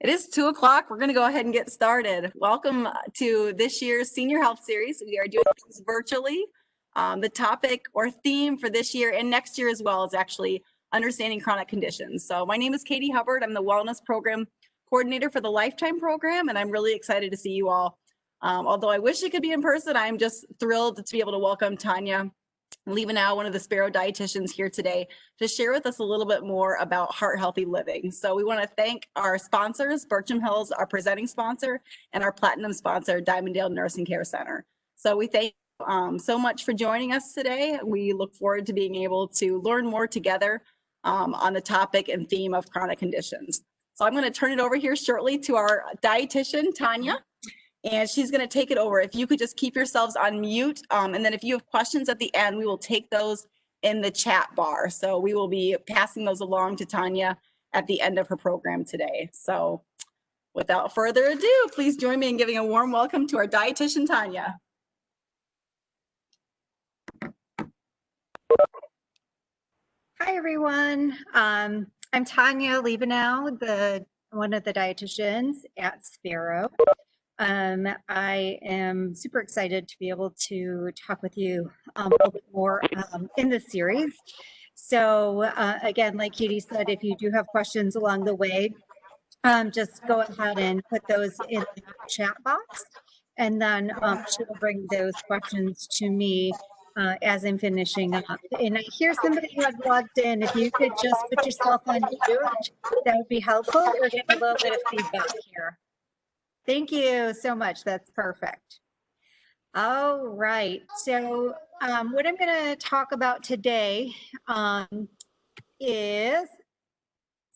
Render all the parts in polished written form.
It is 2 o'clock. We're going to go ahead and get started. Welcome to this year's Senior Health Series. We are doing things virtually. The topic or theme for this year and next year as well is actually understanding chronic conditions. So my name is Katie Hubbard. I'm the Wellness Program Coordinator for the Lifetime Program, and I'm really excited to see you all. Although I wish it could be in person, I'm just thrilled to be able to welcome Tanya Leavenow, one of the Sparrow dietitians here today, to share with us a little bit more about heart healthy living. So we want to thank our sponsors, Bircham Hills, our presenting sponsor, and our platinum sponsor, Diamonddale Nursing Care Center. So we thank you so much for joining us today. We look forward to being able to learn more together on the topic and theme of chronic conditions. So I'm going to turn it over here shortly to our dietitian, Tanya. And she's going to take it over. If you could just keep yourselves on mute. And then if you have questions at the end, we will take those in the chat bar. So we will be passing those along to Tanya at the end of her program today. So without further ado, please join me in giving a warm welcome to our dietitian, Tanya. Hi, everyone. I'm Tanya Leavenow, one of the dietitians at Sparrow. I am super excited to be able to talk with you a little bit more in this series. So again, like Katie said, if you do have questions along the way, just go ahead and put those in the chat box, and then she will bring those questions to me as I'm finishing up. And I hear somebody who had logged in. If you could just put yourself on mute, that would be helpful. We're getting a little bit of feedback here. Thank you so much. That's perfect. All right. So what I'm going to talk about today is,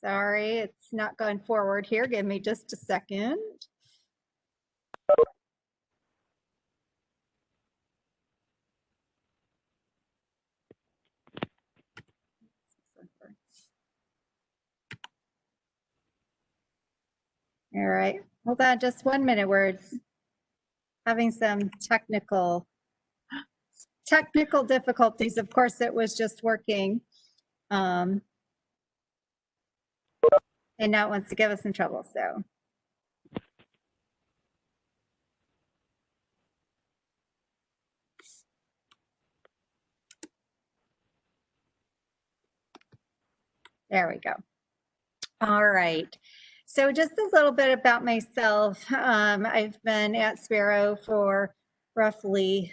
sorry, it's not going forward here. Give me just a second. All right. Hold on just 1 minute. We're having some technical difficulties. Of course, it was just working. And now it wants to give us some trouble. So. There we go. All right. So just a little bit about myself. I've been at Sparrow for roughly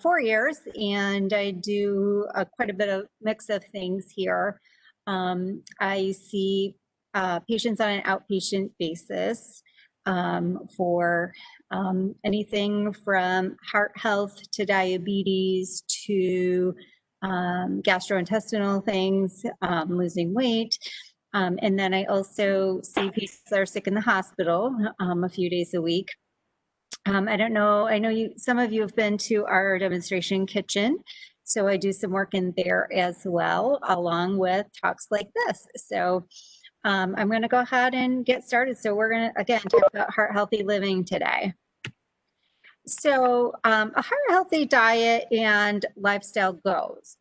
4 years, and I do quite a bit of mix of things here. I see patients on an outpatient basis for anything from heart health to diabetes to gastrointestinal things, losing weight. And then I also see patients that are sick in the hospital a few days a week. I don't know, I know some of you have been to our demonstration kitchen, so I do some work in there as well, along with talks like this. So I'm going to go ahead and get started. So we're going to, again, talk about heart healthy living today. So a heart healthy diet and lifestyle goals.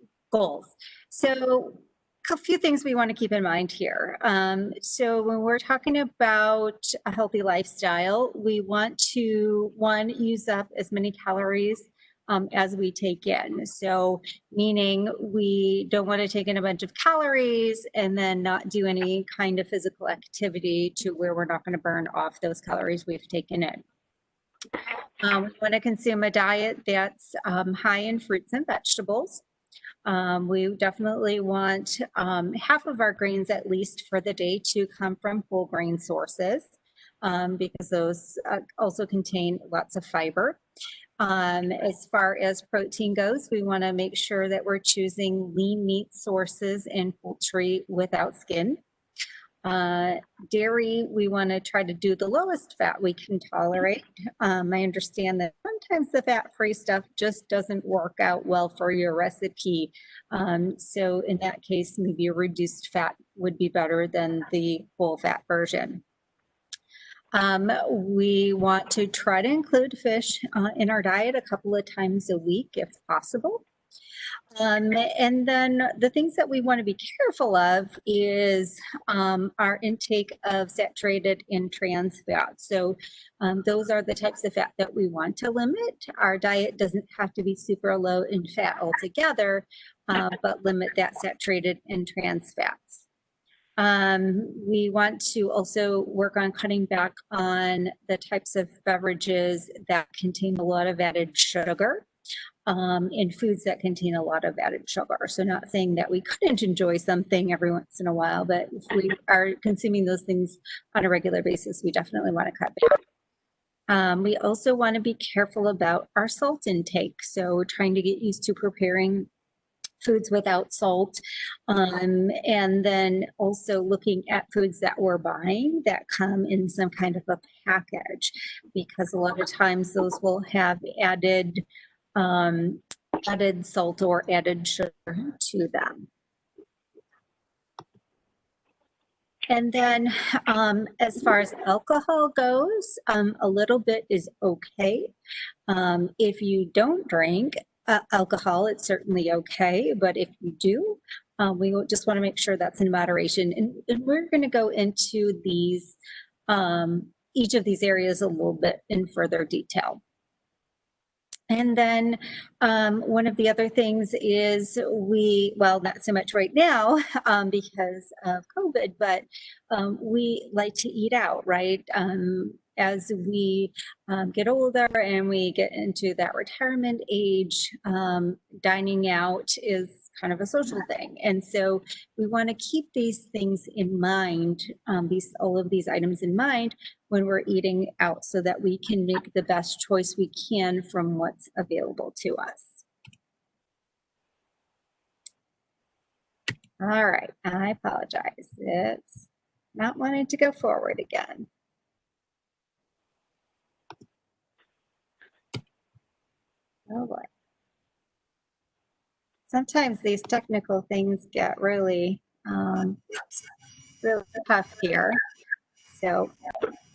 So a few things we want to keep in mind here. So when we're talking about a healthy lifestyle, we want to, one, use up as many calories as we take in. So meaning we don't want to take in a bunch of calories and then not do any kind of physical activity to where we're not going to burn off those calories we've taken in. We want to consume a diet that's high in fruits and vegetables. We definitely want half of our grains, at least for the day, to come from whole grain sources because those also contain lots of fiber. As far as protein goes, we want to make sure that we're choosing lean meat sources and poultry without skin. Dairy, we want to try to do the lowest fat we can tolerate. I understand that sometimes the fat-free stuff just doesn't work out well for your recipe. So in that case, maybe a reduced fat would be better than the full fat version. We want to try to include fish in our diet a couple of times a week if possible. And then the things that we want to be careful of is our intake of saturated and trans fats. So those are the types of fat that we want to limit. Our diet doesn't have to be super low in fat altogether, but limit that saturated and trans fats. We want to also work on cutting back on the types of beverages that contain a lot of added sugar. In foods that contain a lot of added sugar. So not saying that we couldn't enjoy something every once in a while, but if we are consuming those things on a regular basis, we definitely want to cut back. We also want to be careful about our salt intake. So trying to get used to preparing foods without salt. And then also looking at foods that we're buying that come in some kind of a package, because a lot of times those will have added salt or added sugar to them. And then as far as alcohol goes, a little bit is okay. If you don't drink alcohol, it's certainly okay. But if you do, we just want to make sure that's in moderation. And we're going to go into these, each of these areas a little bit in further detail. And then one of the other things is well, not so much right now because of COVID, but we like to eat out, right? As we get older and we get into that retirement age, dining out is kind of a social thing. And so we want to keep these things in mind, all of these items in mind when we're eating out so that we can make the best choice we can from what's available to us. All right, I apologize. It's not wanting to go forward again. Oh boy. Sometimes these technical things get really, really tough here. So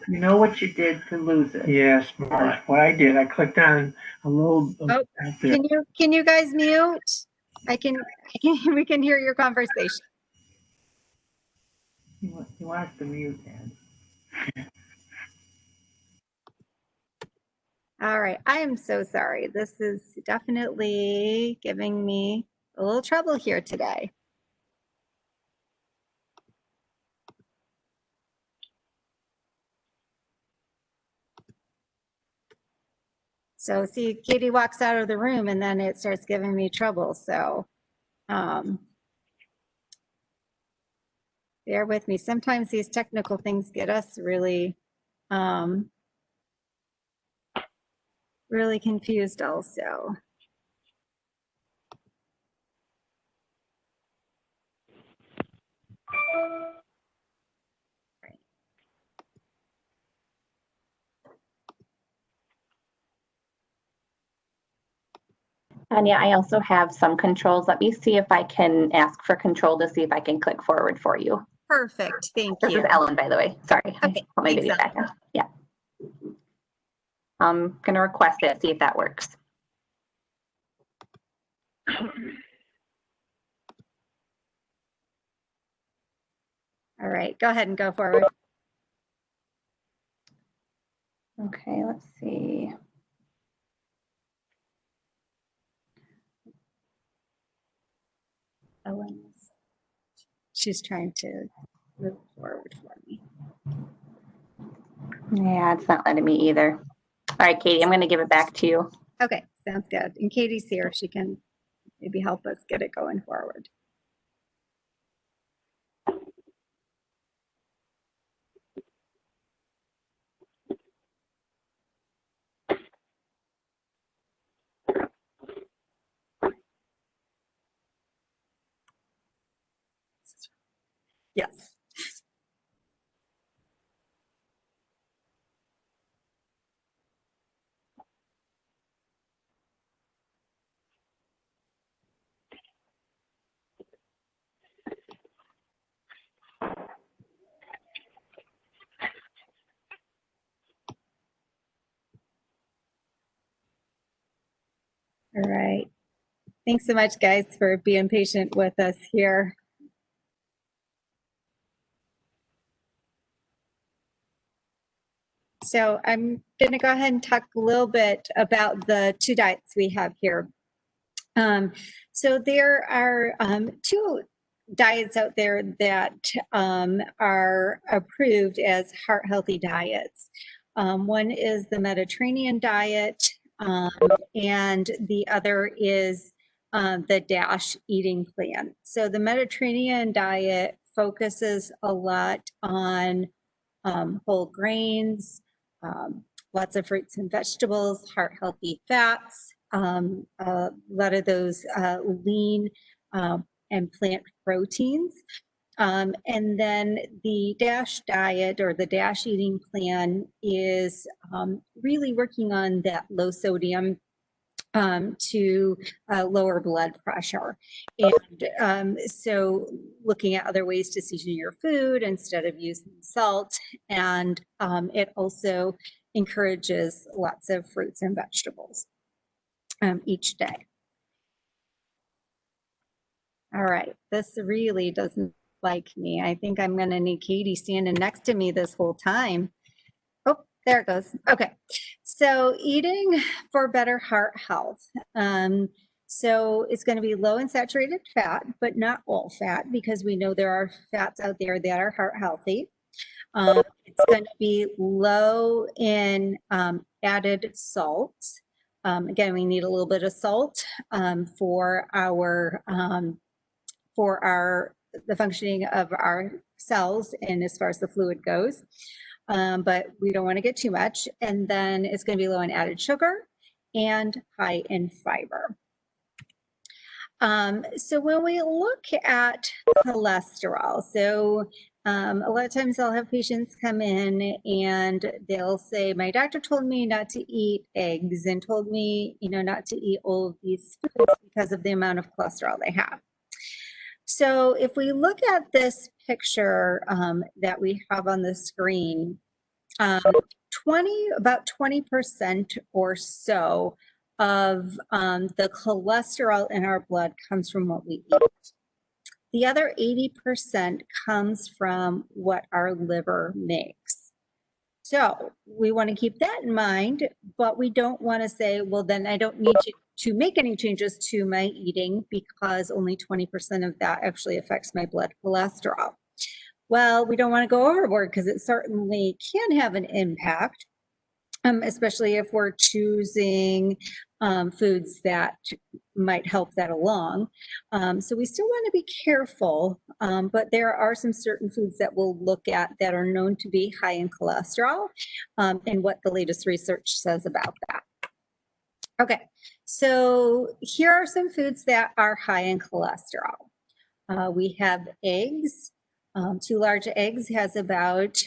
you know what you did to lose it? Yes, Mark. What I did, I clicked on a little. Oh, can you guys mute? We can hear your conversation. He wants to mute Ed. All right, I am so sorry. This is definitely giving me a little trouble here today. So see, Katie walks out of the room and then it starts giving me trouble. So bear with me. Sometimes these technical things get us really, really confused also. Anya, I also have some controls. Let me see if I can ask for control to see if I can click forward for you. Perfect. Thank you. This is Ellen, by the way. Sorry. Okay. Put my baby back in. Yeah. I'm going to request it, see if that works. All right. Go ahead and go forward. Okay, let's see. Ellen's. She's trying to move forward for me. Yeah, it's not letting me either. All right, Katie, I'm going to give it back to you. Okay, sounds good. And Katie's here. She can maybe help us get it going forward. Yes. All right. Thanks so much, guys, for being patient with us here. So I'm going to go ahead and talk a little bit about the two diets we have here. So there are two diets out there that are approved as heart healthy diets. One is the Mediterranean diet, and the other is the DASH eating plan. So the Mediterranean diet focuses a lot on whole grains, lots of fruits and vegetables, heart healthy fats, a lot of those lean and plant proteins. And then the DASH diet or the DASH eating plan is really working on that low sodium to lower blood pressure. And so looking at other ways to season your food instead of using salt. And it also encourages lots of fruits and vegetables each day. All right, this really doesn't like me. I think I'm going to need Katie standing next to me this whole time. Oh, there it goes. Okay, so eating for better heart health. So it's going to be low in saturated fat, but not all fat, because we know there are fats out there that are heart healthy. It's going to be low in added salt. Again, we need a little bit of salt for the functioning of our cells and as far as the fluid goes. But we don't want to get too much. And then it's going to be low in added sugar and high in fiber. So when we look at cholesterol, so a lot of times I'll have patients come in and they'll say, my doctor told me not to eat eggs and told me, not to eat all of these foods because of the amount of cholesterol they have. So if we look at this picture that we have on the screen, about 20% or so of the cholesterol in our blood comes from what we eat. The other 80% comes from what our liver makes. So we want to keep that in mind, but we don't want to say, well, then I don't need to make any changes to my eating because only 20% of that actually affects my blood cholesterol. Well, we don't want to go overboard because it certainly can have an impact, especially if we're choosing foods that might help that along. So we still want to be careful, but there are some certain foods that we'll look at that are known to be high in cholesterol, and what the latest research says about that. Okay, so here are some foods that are high in cholesterol. We have eggs. 2 large eggs has about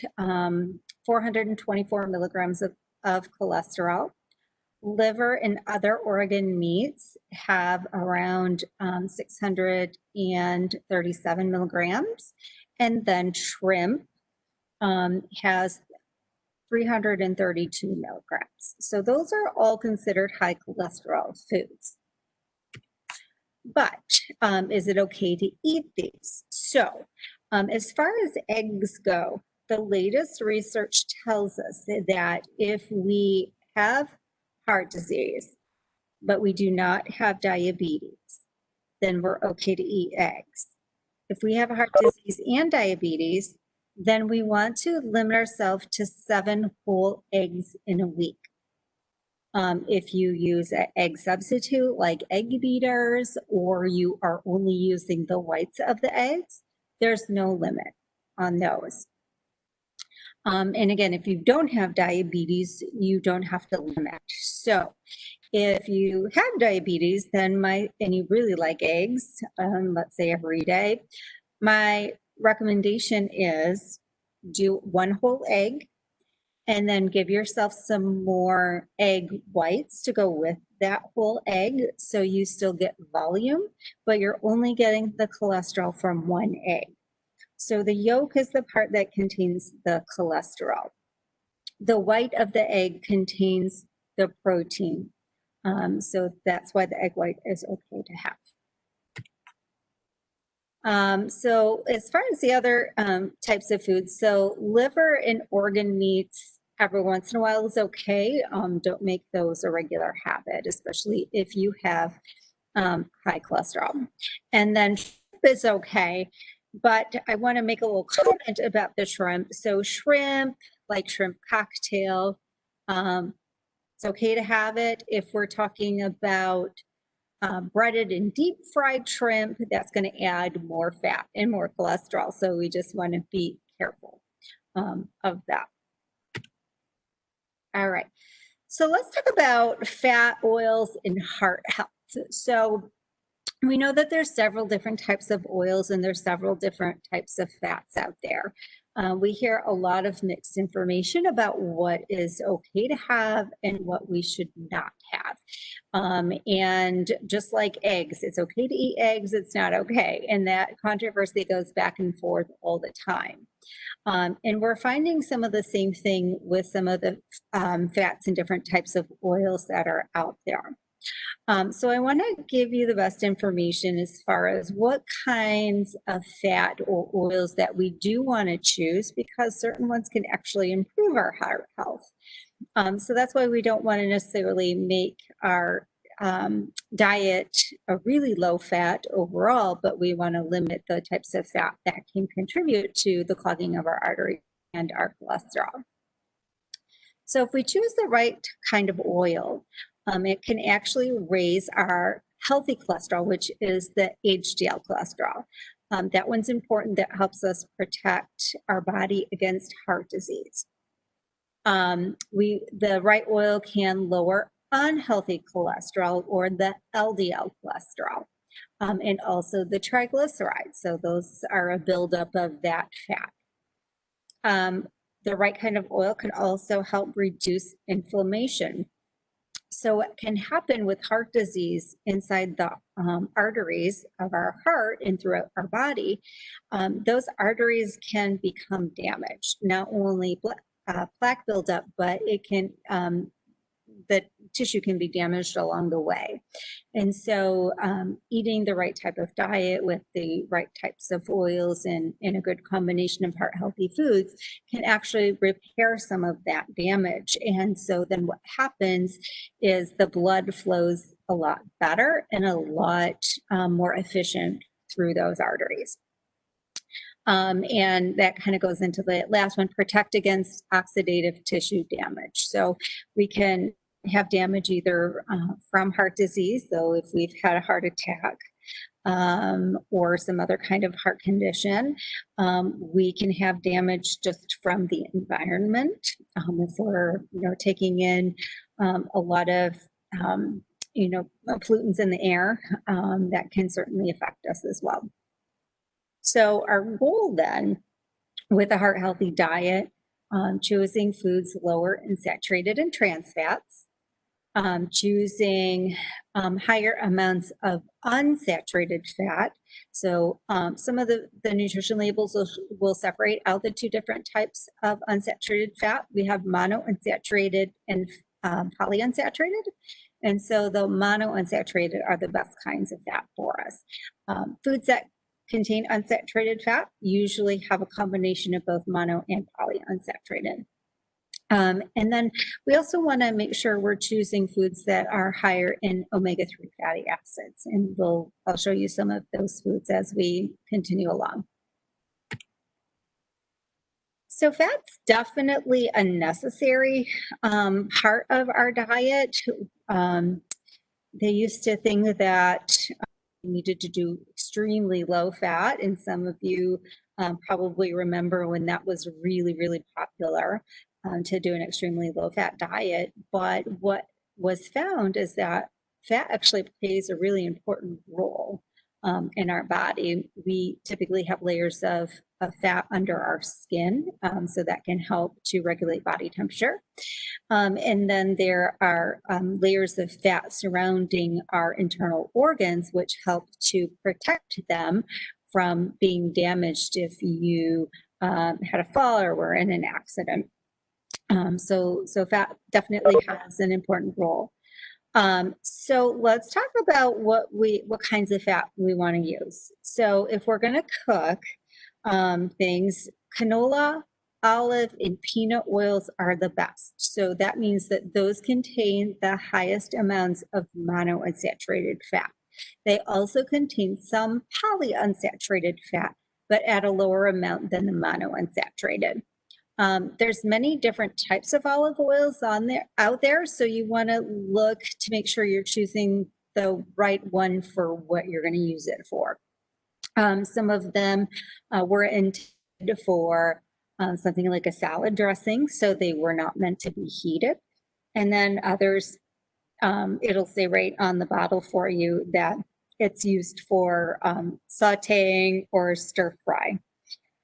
424 milligrams of cholesterol. Liver and other organ meats have around 637 milligrams. And then shrimp has 332 milligrams. So those are all considered high cholesterol foods. But is it okay to eat these? So as far as eggs go, the latest research tells us that if we have heart disease, but we do not have diabetes, then we're okay to eat eggs. If we have heart disease and diabetes, then we want to limit ourselves to 7 whole eggs in a week. If you use an egg substitute like egg beaters, or you are only using the whites of the eggs, there's no limit on those. And again, if you don't have diabetes, you don't have to limit. So if you have diabetes, then and you really like eggs, let's say every day, my recommendation is do 1 whole egg and then give yourself some more egg whites to go with that whole egg. So you still get volume, but you're only getting the cholesterol from 1 egg. So the yolk is the part that contains the cholesterol. The white of the egg contains the protein. So that's why the egg white is okay to have. So as far as the other types of foods, so liver and organ meats every once in a while is okay. Don't make those a regular habit, especially if you have high cholesterol. And then shrimp is okay, but I want to make a little comment about the shrimp. So shrimp, like shrimp cocktail, it's okay to have it. If we're talking about breaded and deep fried shrimp, that's going to add more fat and more cholesterol. So we just want to be careful of that. All right. So let's talk about fat, oils, and heart health. So we know that there's several different types of oils and there's several different types of fats out there. We hear a lot of mixed information about what is okay to have and what we should not have. And just like eggs, it's okay to eat eggs, it's not okay. And that controversy goes back and forth all the time. And we're finding some of the same thing with some of the fats and different types of oils that are out there. So I want to give you the best information as far as what kinds of fat or oils that we do want to choose, because certain ones can actually improve our heart health. So that's why we don't want to necessarily make our diet a really low fat overall, but we want to limit the types of fat that can contribute to the clogging of our artery and our cholesterol. So if we choose the right kind of oil, it can actually raise our healthy cholesterol, which is the HDL cholesterol. That one's important. That helps us protect our body against heart disease. The right oil can lower unhealthy cholesterol or the LDL cholesterol, and also the triglycerides. So those are a buildup of that fat. The right kind of oil can also help reduce inflammation. So what can happen with heart disease inside the arteries of our heart and throughout our body, those arteries can become damaged. Not only plaque buildup, but it can the tissue can be damaged along the way. And so eating the right type of diet with the right types of oils and a good combination of heart healthy foods can actually repair some of that damage. And so then what happens is the blood flows a lot better and a lot more efficient through those arteries. And that kind of goes into the last one, protect against oxidative tissue damage. So we can have damage either from heart disease, so if we've had a heart attack or some other kind of heart condition, we can have damage just from the environment. If we're taking in a lot of pollutants in the air, that can certainly affect us as well. So our goal then with a heart healthy diet, choosing foods lower in saturated and trans fats, choosing higher amounts of unsaturated fat. So some of the nutrition labels will separate out the two different types of unsaturated fat. We have monounsaturated and polyunsaturated. And so the monounsaturated are the best kinds of fat for us. Foods that contain unsaturated fat usually have a combination of both mono and polyunsaturated. And then we also want to make sure we're choosing foods that are higher in omega-3 fatty acids. And I'll show you some of those foods as we continue along. So fat's definitely a necessary part of our diet. They used to think that we needed to do extremely low fat, and some of you probably remember when that was really, really popular. To do an extremely low fat diet. But what was found is that fat actually plays a really important role in our body. We typically have layers of fat under our skin, so that can help to regulate body temperature. And then there are layers of fat surrounding our internal organs, which help to protect them from being damaged if you had a fall or were in an accident. So fat definitely has an important role. So let's talk about what kinds of fat we want to use. So if we're going to cook things, canola, olive, and peanut oils are the best. So that means that those contain the highest amounts of monounsaturated fat. They also contain some polyunsaturated fat, but at a lower amount than the monounsaturated. There's many different types of olive oils out there, so you want to look to make sure you're choosing the right one for what you're going to use it for. Some of them were intended for something like a salad dressing, so they were not meant to be heated. And then others, it'll say right on the bottle for you that it's used for sauteing or stir fry.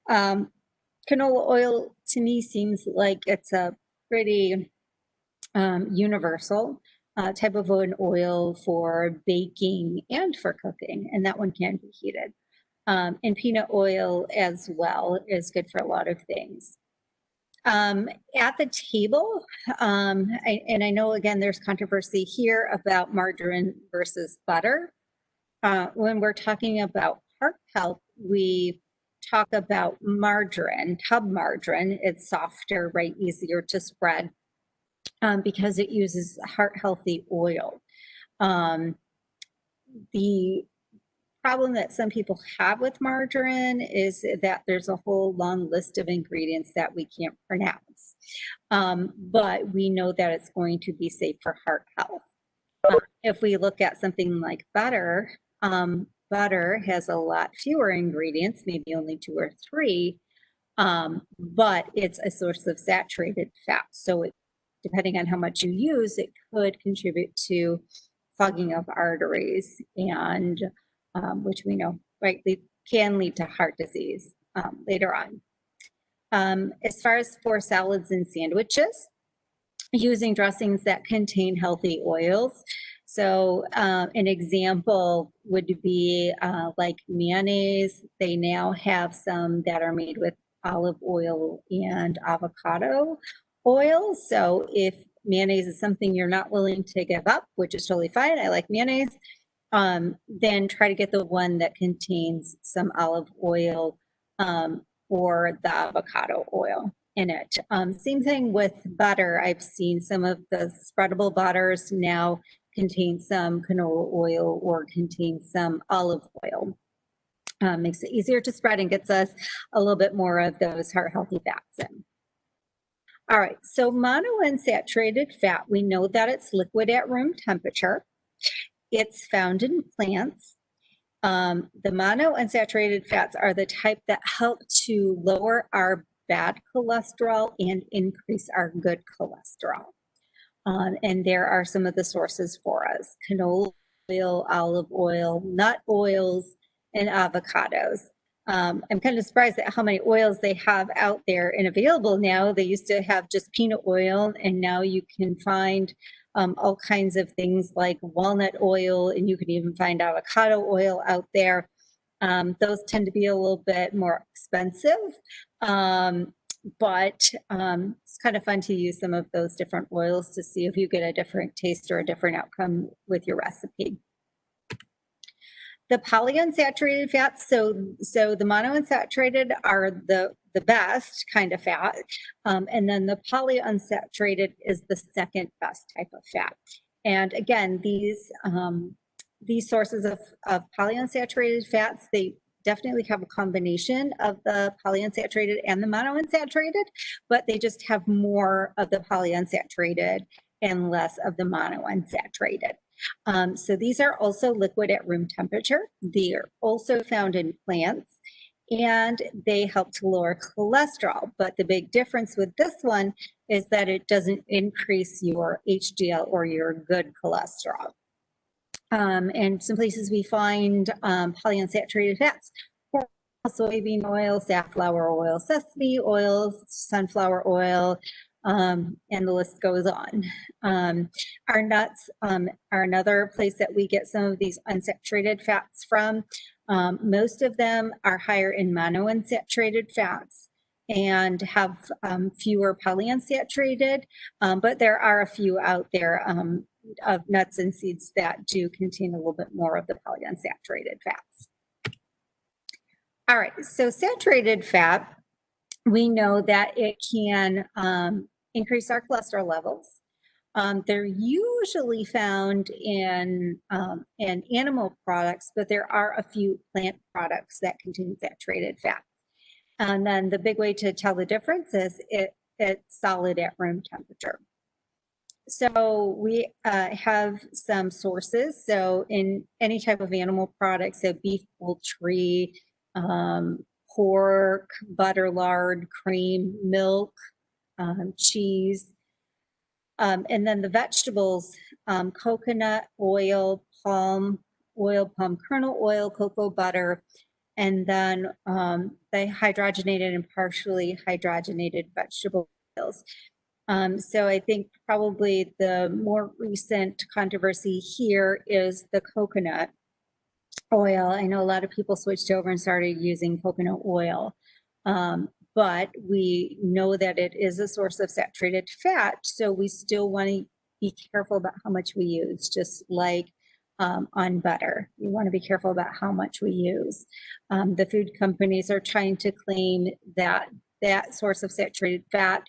Canola oil to me seems like it's a pretty universal type of an oil for baking and for cooking, and that one can be heated. And peanut oil as well is good for a lot of things. At the table, and I know again there's controversy here about margarine versus butter. When we're talking about heart health, we talk about margarine, tub margarine. It's softer, right, easier to spread because it uses heart healthy oil. The problem that some people have with margarine is that there's a whole long list of ingredients that we can't pronounce. But we know that it's going to be safe for heart health. If we look at something like butter, butter has a lot fewer ingredients, maybe only 2 or 3, but it's a source of saturated fat. So depending on how much you use, it could contribute to clogging of arteries, and which we know rightly can lead to heart disease later on. As far as for salads and sandwiches, using dressings that contain healthy oils. So an example would be like mayonnaise. They now have some that are made with olive oil and avocado oil. So if mayonnaise is something you're not willing to give up, which is totally fine, I like mayonnaise, then try to get the one that contains some olive oil or the avocado oil in it. Same thing with butter. I've seen some of the spreadable butters now contain some canola oil or contain some olive oil. Makes it easier to spread and gets us a little bit more of those heart healthy fats in. All right, so monounsaturated fat, we know that it's liquid at room temperature. It's found in plants. The monounsaturated fats are the type that help to lower our bad cholesterol and increase our good cholesterol. And there are some of the sources for us: canola oil, olive oil, nut oils, and avocados. I'm kind of surprised at how many oils they have out there and available now. They used to have just peanut oil, and now you can find all kinds of things like walnut oil, and you can even find avocado oil out there. Those tend to be a little bit more expensive, but it's kind of fun to use some of those different oils to see if you get a different taste or a different outcome with your recipe. The polyunsaturated fats, so the monounsaturated are the best kind of fat, and then the polyunsaturated is the second best type of fat. And again, these sources of polyunsaturated fats, they definitely have a combination of the polyunsaturated and the monounsaturated, but they just have more of the polyunsaturated and less of the monounsaturated. So these are also liquid at room temperature. They are also found in plants, and they help to lower cholesterol. But the big difference with this one is that it doesn't increase your HDL or your good cholesterol. And some places we find polyunsaturated fats: soybean oil, safflower oil, sesame oil, sunflower oil, and the list goes on. Our nuts are another place that we get some of these unsaturated fats from. Most of them are higher in monounsaturated fats and have fewer polyunsaturated, but there are a few out there. of nuts and seeds that do contain a little bit more of the polyunsaturated fats. All right, so saturated fat, we know that it can increase our cholesterol levels. They're usually found in animal products, but there are a few plant products that contain saturated fat. And then the big way to tell the difference is it's solid at room temperature. So we have some sources. So in any type of animal products, so beef, poultry, pork, butter, lard, cream, milk, cheese. And then the vegetables, coconut oil, palm kernel oil, cocoa butter, and then the hydrogenated and partially hydrogenated vegetable oils. So I think probably the more recent controversy here is the coconut oil. I know a lot of people switched over and started using coconut oil. But we know that it is a source of saturated fat, so we still want to be careful about how much we use, just like on butter. We want to be careful about how much we use. The food companies are trying to claim that that source of saturated fat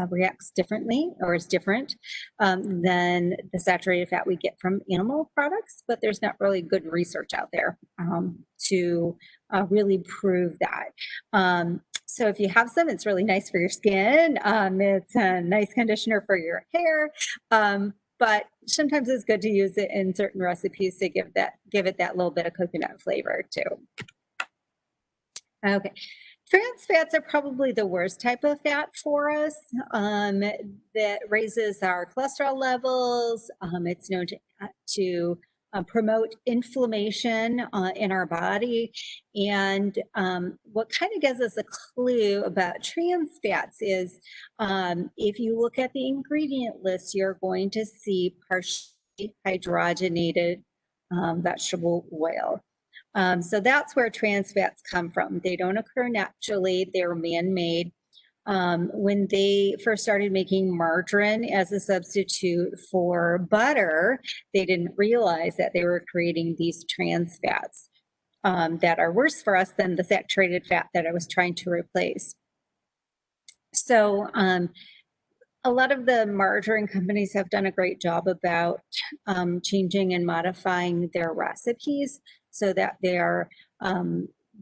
reacts differently or is different than the saturated fat we get from animal products, but there's not really good research out there to really prove that. So if you have some, it's really nice for your skin. It's a nice conditioner for your hair, but sometimes it's good to use it in certain recipes to give it that little bit of coconut flavor too. Okay. Trans fats are probably the worst type of fat for us. That raises our cholesterol levels. It's known to promote inflammation in our body. And what kind of gives us a clue about trans fats is if you look at the ingredient list, you're going to see partially hydrogenated vegetable oil. So that's where trans fats come from. They don't occur naturally, they're man-made. When they first started making margarine as a substitute for butter, they didn't realize that they were creating these trans fats that are worse for us than the saturated fat that I was trying to replace. So a lot of the margarine companies have done a great job about changing and modifying their recipes so that they are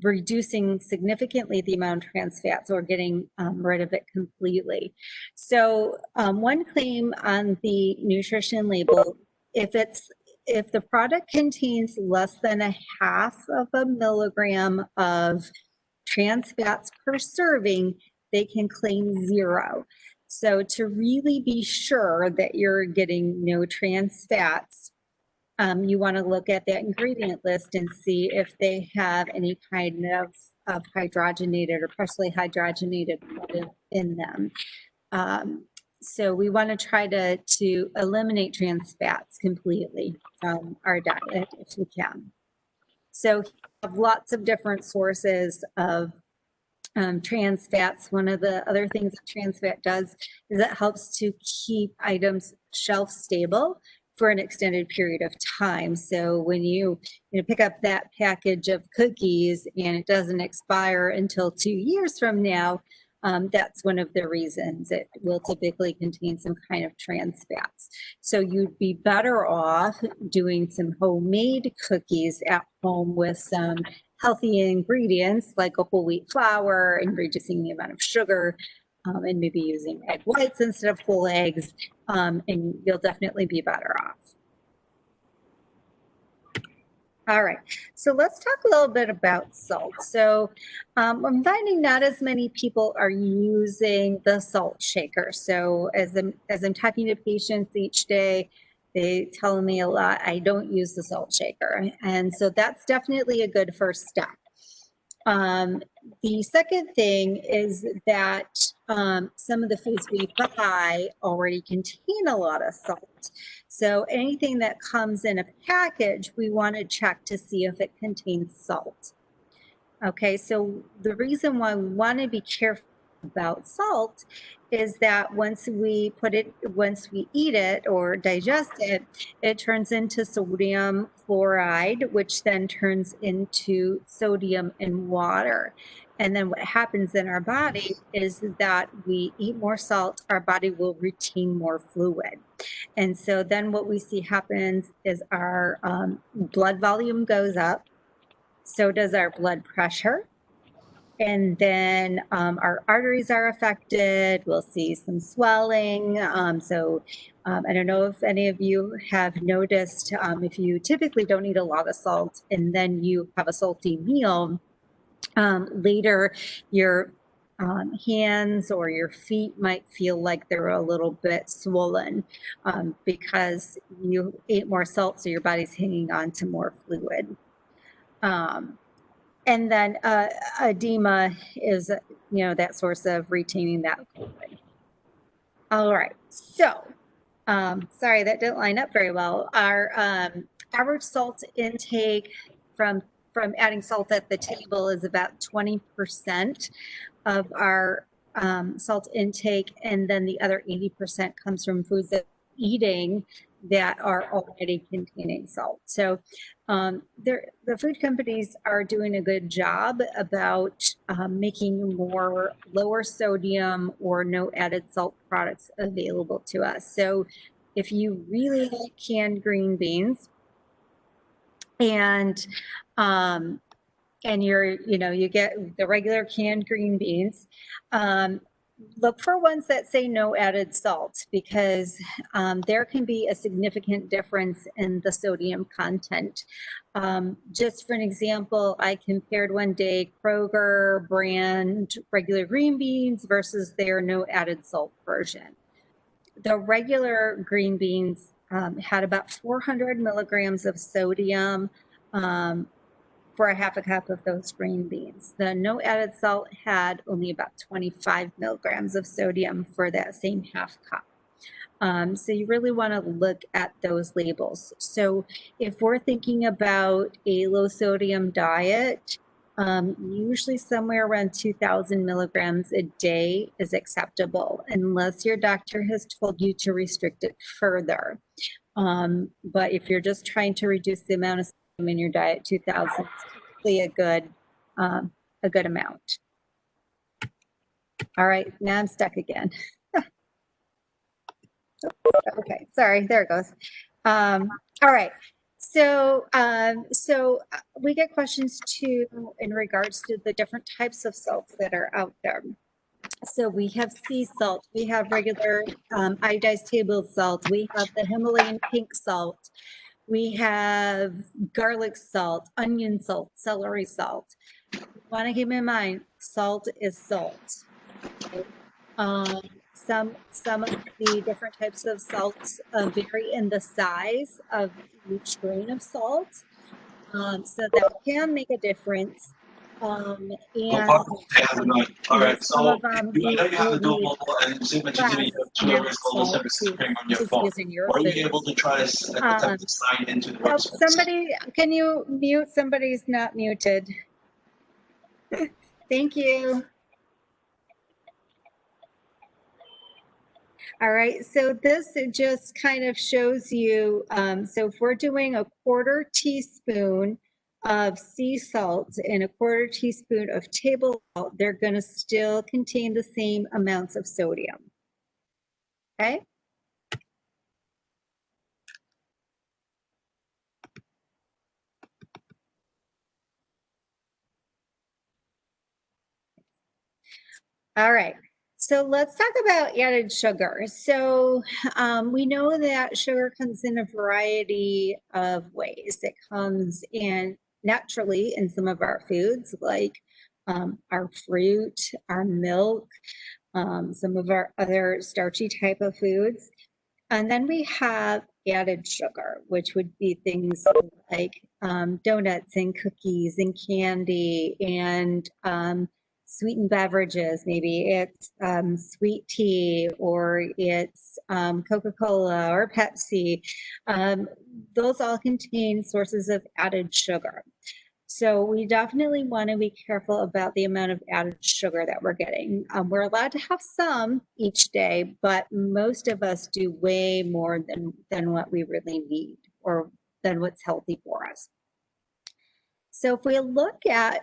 reducing significantly the amount of trans fats or getting rid of it completely. So one claim on the nutrition label, if the product contains less than a half of a milligram of trans fats per serving, they can claim 0. So to really be sure that you're getting no trans fats, you want to look at that ingredient list and see if they have any kind of hydrogenated or partially hydrogenated in them. So we want to try to eliminate trans fats completely from our diet if we can. So we have lots of different sources of trans fats. One of the other things that trans fat does is it helps to keep items shelf stable for an extended period of time. So when you pick up that package of cookies and it doesn't expire until 2 years from now, that's one of the reasons. It will typically contain some kind of trans fats. So you'd be better off doing some homemade cookies at home with some healthy ingredients like a whole wheat flour and reducing the amount of sugar and maybe using egg whites instead of whole eggs, and you'll definitely be better off. All right, so let's talk a little bit about salt. So I'm finding not as many people are using the salt shaker. So as I'm talking to patients each day, they tell me a lot, I don't use the salt shaker. And so that's definitely a good first step. The second thing is that some of the foods we buy already contain a lot of salt. So anything that comes in a package, we want to check to see if it contains salt. Okay, so the reason why we want to be careful about salt is that once we eat it or digest it, it turns into sodium chloride, which then turns into sodium in water. And then what happens in our body is that we eat more salt, our body will retain more fluid. And so then what we see happens is our blood volume goes up, so does our blood pressure. And then our arteries are affected. We'll see some swelling. I don't know if any of you have noticed if you typically don't eat a lot of salt and then you have a salty meal, later your hands or your feet might feel like they're a little bit swollen because you ate more salt, so your body's hanging on to more fluid. And then edema is, that source of retaining that fluid. All right, so sorry, that didn't line up very well. Our average salt intake from adding salt at the table is about 20% of our salt intake, and then the other 80% comes from foods that we're eating that are already containing salt. So the food companies are doing a good job about making more lower sodium or no added salt products available to us. So if you really like canned green beans and you get the regular canned green beans, look for ones that say no added salt, because there can be a significant difference in the sodium content. Just for an example, I compared one day Kroger brand regular green beans versus their no added salt version. The regular green beans had about 400 milligrams of sodium for a half a cup of those green beans. The no added salt had only about 25 milligrams of sodium for that same half cup. So you really want to look at those labels. So if we're thinking about a low sodium diet, usually somewhere around 2,000 milligrams a day is acceptable, unless your doctor has told you to restrict it further. But if you're just trying to reduce the amount of sodium in your diet, 2,000 is typically a good amount. All right, now I'm stuck again. Okay, sorry, there it goes. All right, so we get questions too in regards to the different types of salts that are out there. So we have sea salt, we have regular iodized table salt, we have the Himalayan pink salt, we have garlic salt, onion salt, celery salt. You want to keep in mind, salt is salt. Some of the different types of salts vary in the size of each grain of salt, so that can make a difference. And all right, so I know you have to do mobile and Zoom and Jimmy, you have 2 hours call service screen on your phone. Are you able to try to attempt to sign into the website? Somebody, can you mute? Somebody's not muted. Thank you. All right, so this just kind of shows you, so if we're doing a 1/4 teaspoon of sea salt and a 1/4 teaspoon of table salt, they're going to still contain the same amounts of sodium. Okay? All right. So let's talk about added sugar. So we know that sugar comes in a variety of ways. It comes in naturally in some of our foods, like our fruit, our milk, some of our other starchy type of foods. And then we have added sugar, which would be things like donuts and cookies and candy and sweetened beverages. Maybe it's sweet tea, or it's Coca-Cola or Pepsi. Those all contain sources of added sugar. So we definitely want to be careful about the amount of added sugar that we're getting. We're allowed to have some each day, but most of us do way more than what we really need or than what's healthy for us. So if we look at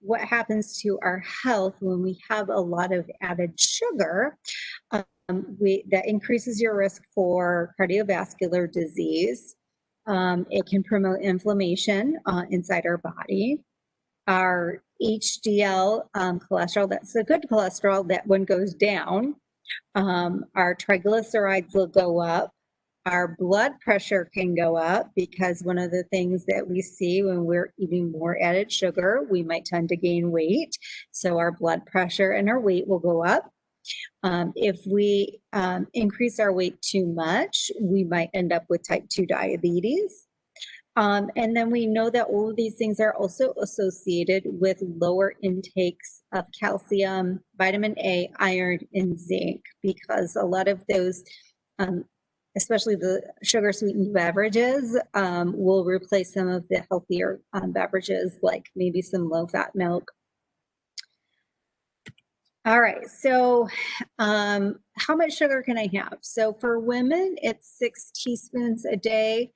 what happens to our health when we have a lot of added sugar, that increases your risk for cardiovascular disease. It can promote inflammation inside our body. Our HDL cholesterol, that's the good cholesterol, that one goes down. Our triglycerides will go up. Our blood pressure can go up because one of the things that we see when we're eating more added sugar, we might tend to gain weight. So our blood pressure and our weight will go up. If we increase our weight too much, we might end up with type 2 diabetes. And then we know that all of these things are also associated with lower intakes of calcium, vitamin A, iron, and zinc, because a lot of those, especially the sugar sweetened beverages, will replace some of the healthier beverages, like maybe some low fat milk. All right, so how much sugar can I have? So for women, it's 6 teaspoons a day.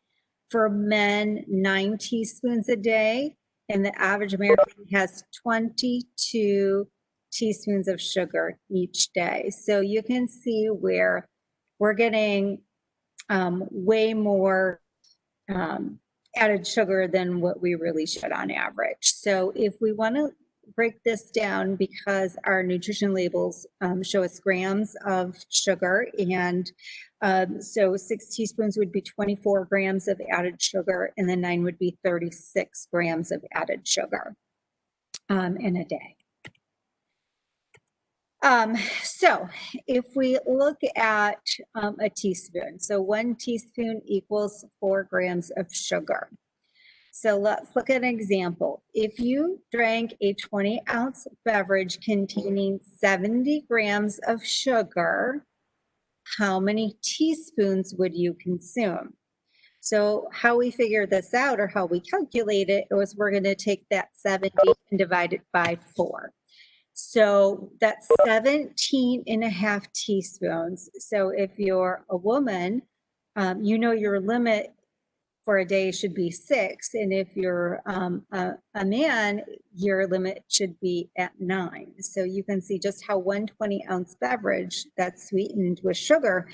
For men, 9 teaspoons a day. And the average American has 22 teaspoons of sugar each day. So you can see where we're getting way more added sugar than what we really should on average. So if we want to break this down, because our nutrition labels show us grams of sugar, and so 6 teaspoons would be 24 grams of added sugar, and then 9 would be 36 grams of added sugar in a day. So if we look at a teaspoon, so 1 teaspoon equals 4 grams of sugar. So let's look at an example. If you drank a 20-ounce beverage containing 70 grams of sugar, how many teaspoons would you consume? So how we figure this out, or how we calculate it, was we're going to take that 70 and divide it by 4. So that's 17 and a half teaspoons. So if you're a woman, you know your limit for a day should be 6. And if you're a man, your limit should be at 9. So you can see just how 1 20-ounce beverage that's sweetened with sugar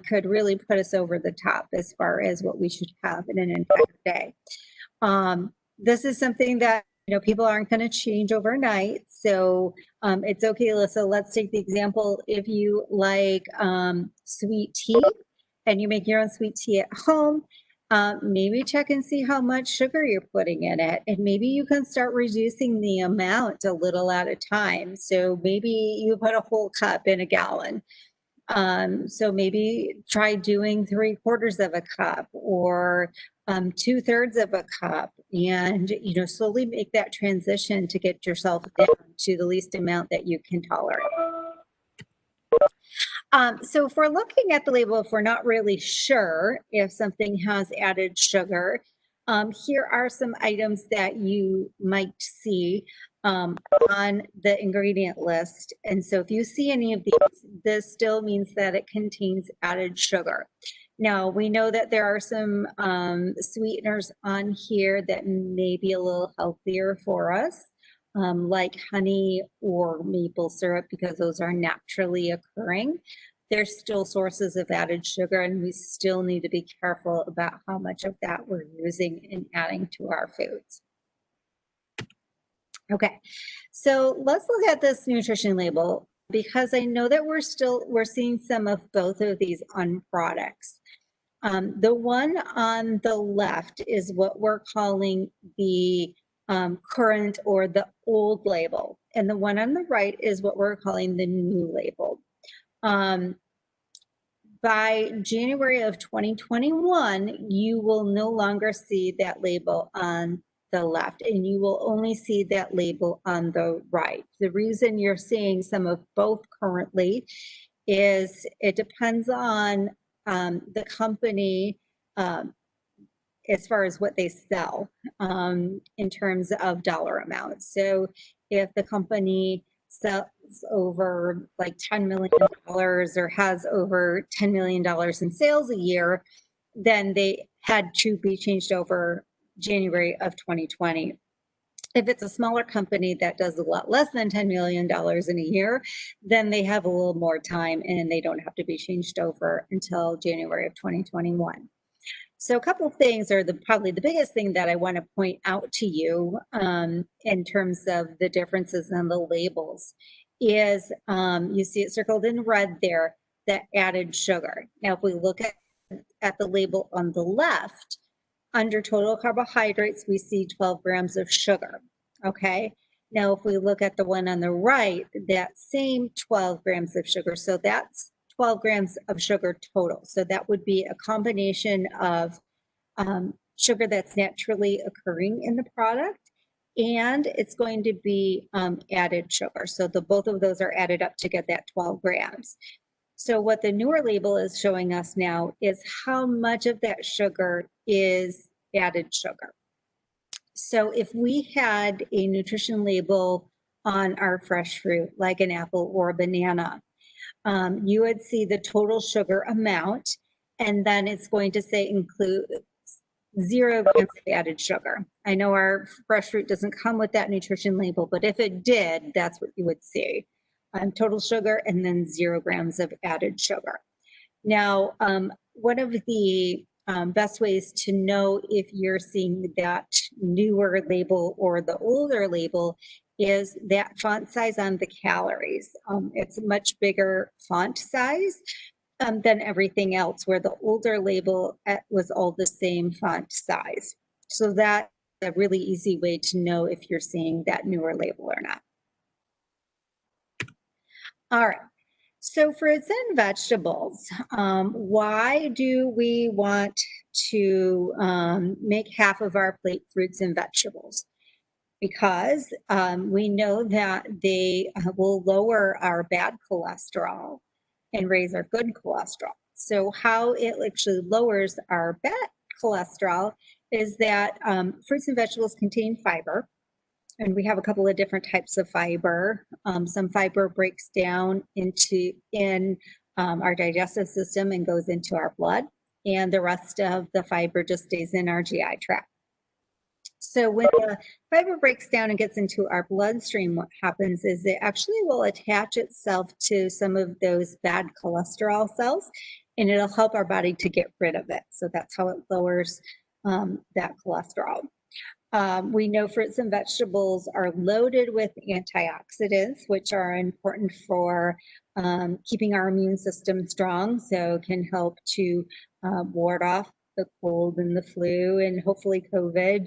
could really put us over the top as far as what we should have in an entire day. This is something that people aren't going to change overnight. So it's okay, Alyssa. Let's take the example. If you like sweet tea and you make your own sweet tea at home, maybe check and see how much sugar you're putting in it. And maybe you can start reducing the amount a little at a time. So maybe you put a whole cup in a gallon. So maybe try doing 3/4 of a cup or 2/3 of a cup, and slowly make that transition to get yourself down to the least amount that you can tolerate. So if we're looking at the label, if we're not really sure if something has added sugar, here are some items that you might see on the ingredient list. And so if you see any of these, this still means that it contains added sugar. Now, we know that there are some sweeteners on here that may be a little healthier for us, like honey or maple syrup, because those are naturally occurring. They're still sources of added sugar, and we still need to be careful about how much of that we're using and adding to our foods. Okay, so let's look at this nutrition label, because I know that we're seeing some of both of these on products. The one on the left is what we're calling the current or the old label, and the one on the right is what we're calling the new label. By January of 2021, you will no longer see that label on the left, and you will only see that label on the right. The reason you're seeing some of both currently is it depends on the company as far as what they sell in terms of dollar amounts. So if the company sells over like $10 million or has over $10 million in sales a year, then they had to be changed over January of 2020. If it's a smaller company that does a lot less than $10 million in a year, then they have a little more time and they don't have to be changed over until January of 2021. So a couple of things are probably the biggest thing that I want to point out to you in terms of the differences in the labels is you see it circled in red there, that added sugar. Now, if we look at the label on the left, under total carbohydrates, we see 12 grams of sugar, okay? Now, if we look at the one on the right, that same 12 grams of sugar, so that's 12 grams of sugar total. So that would be a combination of sugar that's naturally occurring in the product, and it's going to be added sugar. So both of those are added up to get that 12 grams. So what the newer label is showing us now is how much of that sugar is added sugar. So if we had a nutrition label on our fresh fruit, like an apple or a banana, you would see the total sugar amount, and then it's going to say include 0 grams of added sugar. I know our fresh fruit doesn't come with that nutrition label, but if it did, that's what you would see. Total sugar and then 0 grams of added sugar. Now, one of the best ways to know if you're seeing that newer label or the older label is that font size on the calories. It's a much bigger font size than everything else, where the older label was all the same font size. So that's a really easy way to know if you're seeing that newer label or not. All right, so fruits and vegetables, why do we want to make half of our plate fruits and vegetables? Because we know that they will lower our bad cholesterol and raise our good cholesterol. So how it actually lowers our bad cholesterol is that fruits and vegetables contain fiber. And we have a couple of different types of fiber. Some fiber breaks down in our digestive system and goes into our blood, and the rest of the fiber just stays in our GI tract. So when the fiber breaks down and gets into our bloodstream, what happens is it actually will attach itself to some of those bad cholesterol cells, and it'll help our body to get rid of it. So that's how it lowers that cholesterol. We know fruits and vegetables are loaded with antioxidants, which are important for keeping our immune system strong. So can help to ward off the cold and the flu and hopefully COVID.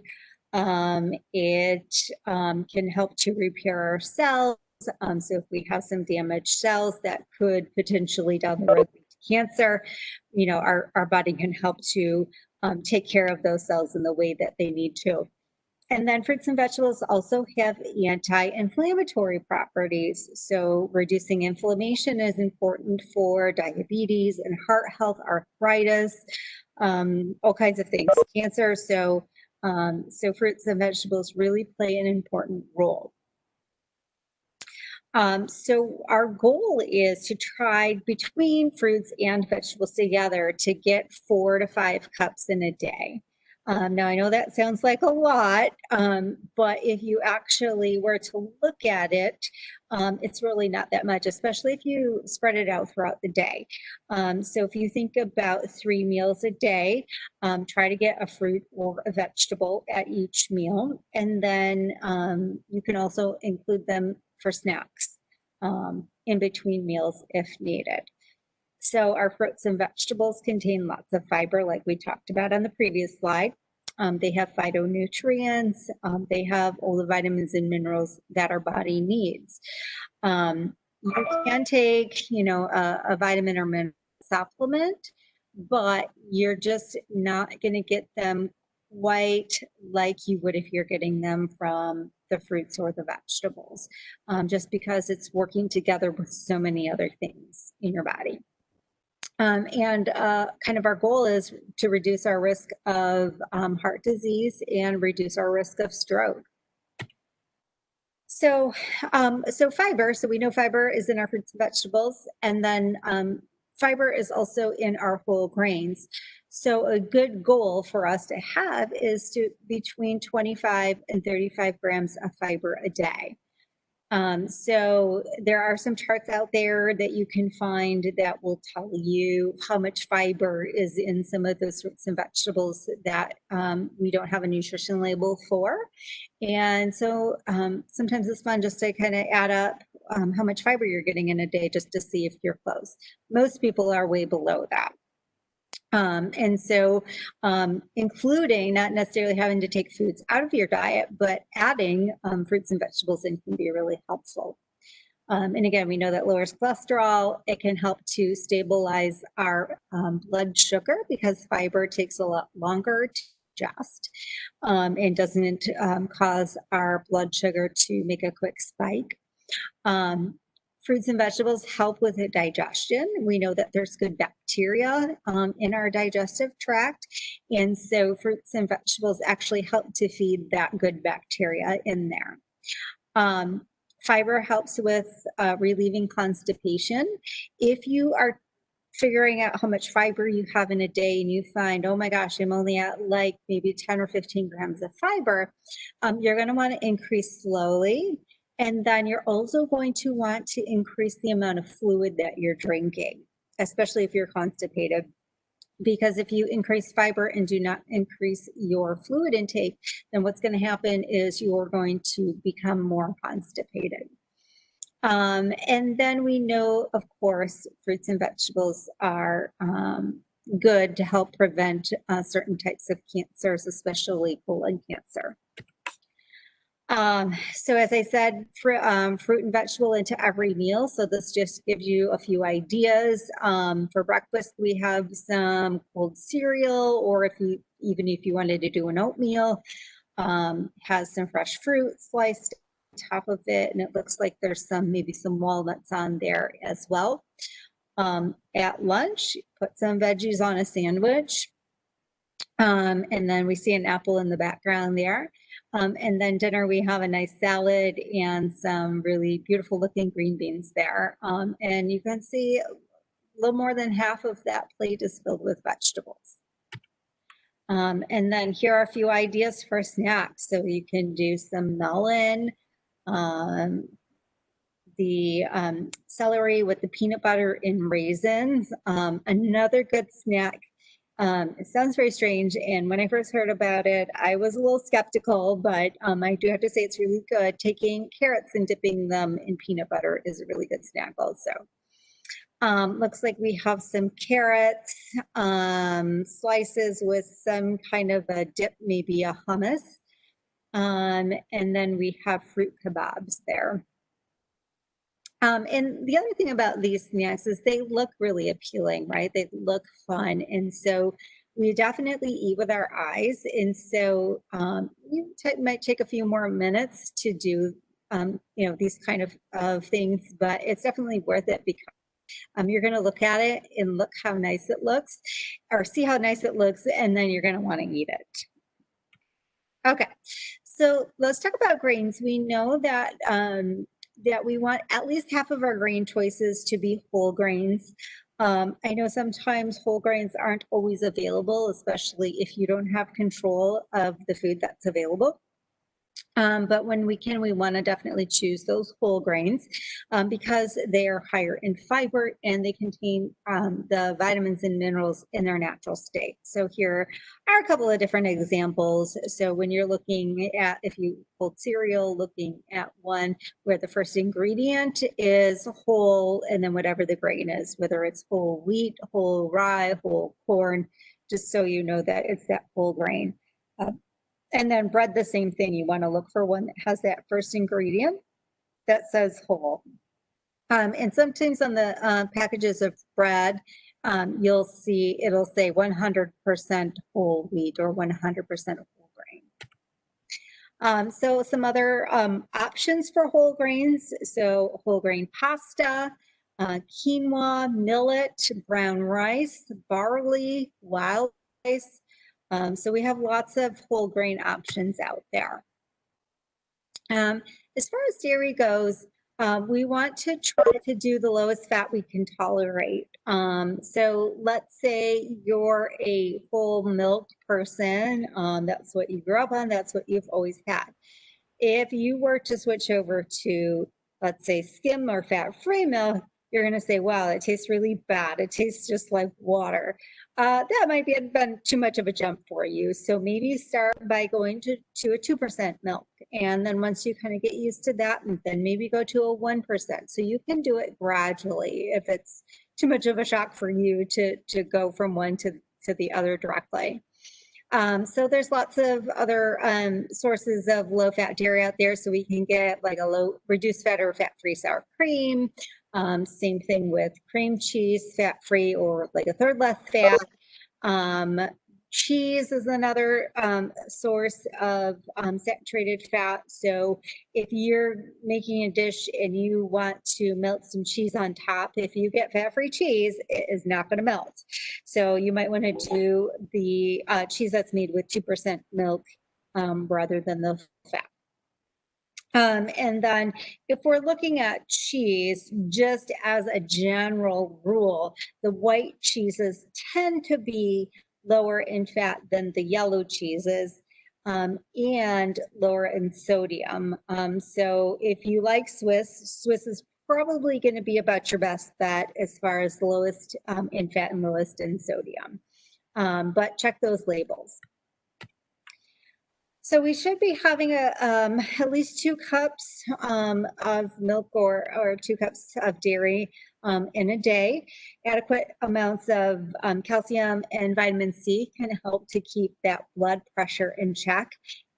It can help to repair our cells. So if we have some damaged cells that could potentially down the road lead to cancer, you know, our body can help to take care of those cells in the way that they need to. And then fruits and vegetables also have anti-inflammatory properties. So reducing inflammation is important for diabetes and heart health, arthritis, all kinds of things, cancer. So fruits and vegetables really play an important role. So our goal is to try between fruits and vegetables together to get 4 to 5 cups in a day. Now, I know that sounds like a lot, but if you actually were to look at it, it's really not that much, especially if you spread it out throughout the day. So if you think about 3 meals a day, try to get a fruit or a vegetable at each meal. And then you can also include them for snacks in between meals if needed. So our fruits and vegetables contain lots of fiber, like we talked about on the previous slide. They have phytonutrients. They have all the vitamins and minerals that our body needs. You can take, you know, a vitamin or mineral supplement, but you're just not going to get them quite like you would if you're getting them from the fruits or the vegetables, just because it's working together with so many other things in your body. And kind of our goal is to reduce our risk of heart disease and reduce our risk of stroke. So fiber, so we know fiber is in our fruits and vegetables, and then fiber is also in our whole grains. So a good goal for us to have is to between 25 and 35 grams of fiber a day. So there are some charts out there that you can find that will tell you how much fiber is in some of those fruits and vegetables that we don't have a nutrition label for. And so sometimes it's fun just to kind of add up how much fiber you're getting in a day just to see if you're close. Most people are way below that. And so including not necessarily having to take foods out of your diet, but adding fruits and vegetables in can be really helpful. And again, we know that lowers cholesterol. It can help to stabilize our blood sugar because fiber takes a lot longer to digest and doesn't cause our blood sugar to make a quick spike. Fruits and vegetables help with the digestion. We know that there's good bacteria in our digestive tract. And so fruits and vegetables actually help to feed that good bacteria in there. Fiber helps with relieving constipation. If you are figuring out how much fiber you have in a day and you find, oh my gosh, I'm only at like maybe 10 or 15 grams of fiber, you're going to want to increase slowly. And then you're also going to want to increase the amount of fluid that you're drinking, especially if you're constipated. Because if you increase fiber and do not increase your fluid intake, then what's going to happen is you're going to become more constipated. And then we know, of course, fruits and vegetables are good to help prevent certain types of cancers, especially colon cancer. So as I said, fruit and vegetable into every meal. So this just gives you a few ideas. For breakfast, we have some cold cereal, or even if you wanted to do an oatmeal, has some fresh fruit sliced on top of it, and it looks like there's maybe some walnuts on there as well. At lunch, put some veggies on a sandwich. And then we see an apple in the background there. And then dinner, we have a nice salad and some really beautiful looking green beans there. And you can see a little more than half of that plate is filled with vegetables. And then here are a few ideas for snacks. So you can do some melon, the celery with the peanut butter and raisins. Another good snack. It sounds very strange, and when I first heard about it, I was a little skeptical, but I do have to say it's really good. Taking carrots and dipping them in peanut butter is a really good snack also. Looks like we have some carrots, slices with some kind of a dip, maybe a hummus. And then we have fruit kebabs there. And the other thing about these snacks is they look really appealing, right? They look fun. And so we definitely eat with our eyes. And so it might take a few more minutes to do, these kind of things, but it's definitely worth it because you're going to look at it and look how nice it looks, or see how nice it looks, and then you're going to want to eat it. Okay, so let's talk about grains. We know that that we want at least half of our grain choices to be whole grains. I know sometimes whole grains aren't always available, especially if you don't have control of the food that's available. But when we can, we want to definitely choose those whole grains because they are higher in fiber and they contain the vitamins and minerals in their natural state. So here are a couple of different examples. So when you're looking at, if you hold cereal, looking at one where the first ingredient is whole, and then whatever the grain is, whether it's whole wheat, whole rye, whole corn, just so you know that it's that whole grain. And then bread, the same thing. You want to look for one that has that first ingredient that says whole. And sometimes on the packages of bread, you'll see it'll say 100% whole wheat or 100% whole grain. So some other options for whole grains. So whole grain pasta, quinoa, millet, brown rice, barley, wild rice. So we have lots of whole grain options out there. As far as dairy goes, we want to try to do the lowest fat we can tolerate. So let's say you're a whole milk person. That's what you grew up on. That's what you've always had. If you were to switch over to, let's say, skim or fat-free milk, you're going to say, wow, it tastes really bad. It tastes just like water. That might be been too much of a jump for you. So maybe start by going to a 2% milk. And then once you kind of get used to that, and then maybe go to a 1%. So you can do it gradually if it's too much of a shock for you to go from one to the other directly. So there's lots of other sources of low-fat dairy out there. So we can get like a low reduced fat or fat-free sour cream. Same thing with cream cheese, fat-free or like a third less fat. Cheese is another source of saturated fat. So if you're making a dish and you want to melt some cheese on top, if you get fat-free cheese, it is not going to melt. So you might want to do the cheese that's made with 2% milk rather than the fat. And then if we're looking at cheese, just as a general rule, the white cheeses tend to be lower in fat than the yellow cheeses and lower in sodium. So if you like Swiss is probably going to be about your best bet as far as lowest in fat and lowest in sodium. But check those labels. So we should be having at least 2 cups of milk or 2 cups of dairy in a day. Adequate amounts of calcium and vitamin C can help to keep that blood pressure in check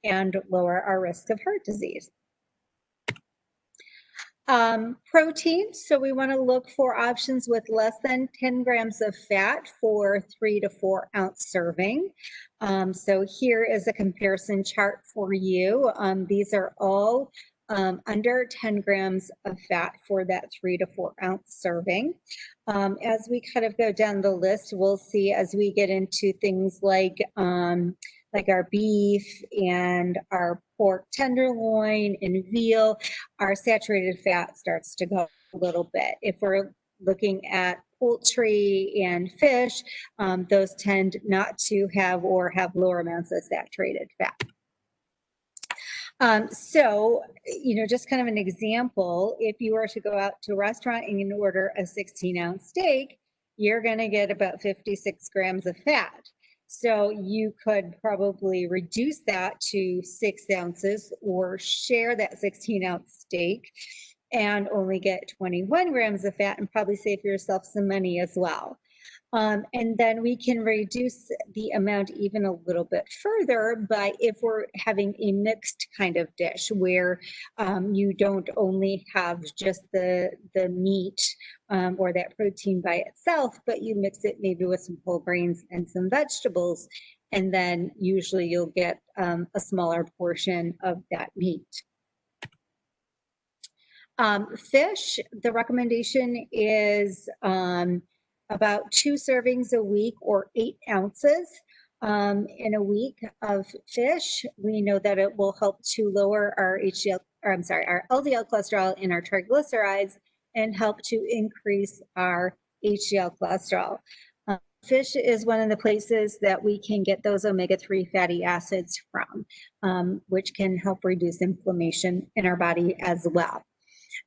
and lower our risk of heart disease. Protein, so we want to look for options with less than 10 grams of fat for 3 to 4 ounce serving. So here is a comparison chart for you. These are all under 10 grams of fat for that 3 to 4 ounce serving. As we kind of go down the list, we'll see as we get into things like our beef and our pork tenderloin and veal, our saturated fat starts to go a little bit. If we're looking at poultry and fish, those tend not to have or have lower amounts of saturated fat. So, just kind of an example, if you were to go out to a restaurant and you order a 16-ounce steak, you're going to get about 56 grams of fat. So you could probably reduce that to 6 ounces or share that 16-ounce steak and only get 21 grams of fat and probably save yourself some money as well. And then we can reduce the amount even a little bit further by if we're having a mixed kind of dish where you don't only have just the meat or that protein by itself, but you mix it maybe with some whole grains and some vegetables, and then usually you'll get a smaller portion of that meat. Fish, the recommendation is about 2 servings a week or 8 ounces in a week of fish. We know that it will help to lower our our LDL cholesterol and our triglycerides and help to increase our HDL cholesterol. Fish is one of the places that we can get those omega-3 fatty acids from, which can help reduce inflammation in our body as well.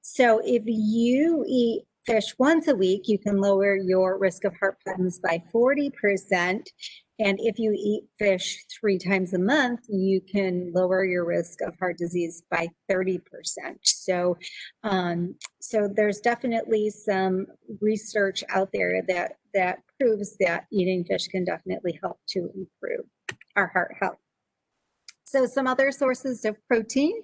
So if you eat fish once a week, you can lower your risk of heart problems by 40%. And if you eat fish 3 times a month, you can lower your risk of heart disease by 30%. So, so there's definitely some research out there that proves that eating fish can definitely help to improve our heart health. So some other sources of protein,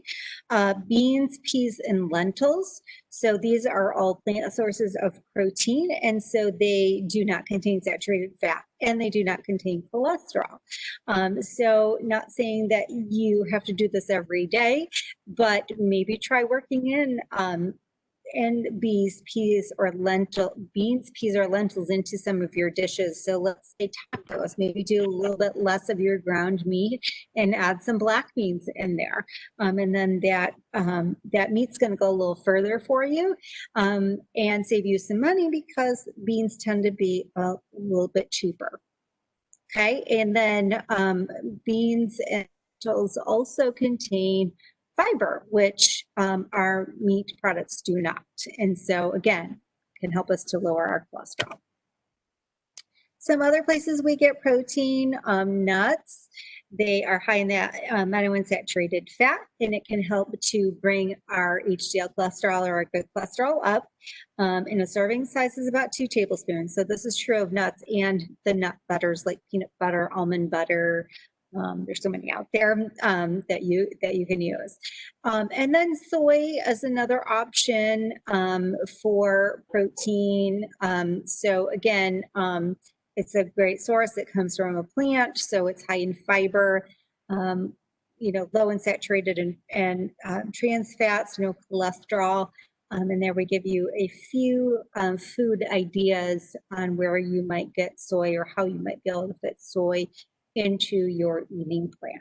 beans, peas, and lentils. So these are all plant sources of protein, and so they do not contain saturated fat, and they do not contain cholesterol. So not saying that you have to do this every day, but maybe try working in beans, peas, or lentils into some of your dishes. So let's say tacos, maybe do a little bit less of your ground meat and add some black beans in there. And then that meat's going to go a little further for you and save you some money because beans tend to be a little bit cheaper. Okay, and then beans and lentils also contain fiber, which our meat products do not. And so again, can help us to lower our cholesterol. Some other places we get protein, nuts. They are high in that monounsaturated fat, and it can help to bring our HDL cholesterol or our good cholesterol up. And a serving size is about 2 tablespoons. So this is true of nuts and the nut butters like peanut butter, almond butter. There's so many out there that you can use. And then soy is another option for protein. So again, it's a great source. It comes from a plant, so it's high in fiber, low in saturated and trans fats, no cholesterol. And there we give you a few food ideas on where you might get soy or how you might be able to fit soy into your eating plan.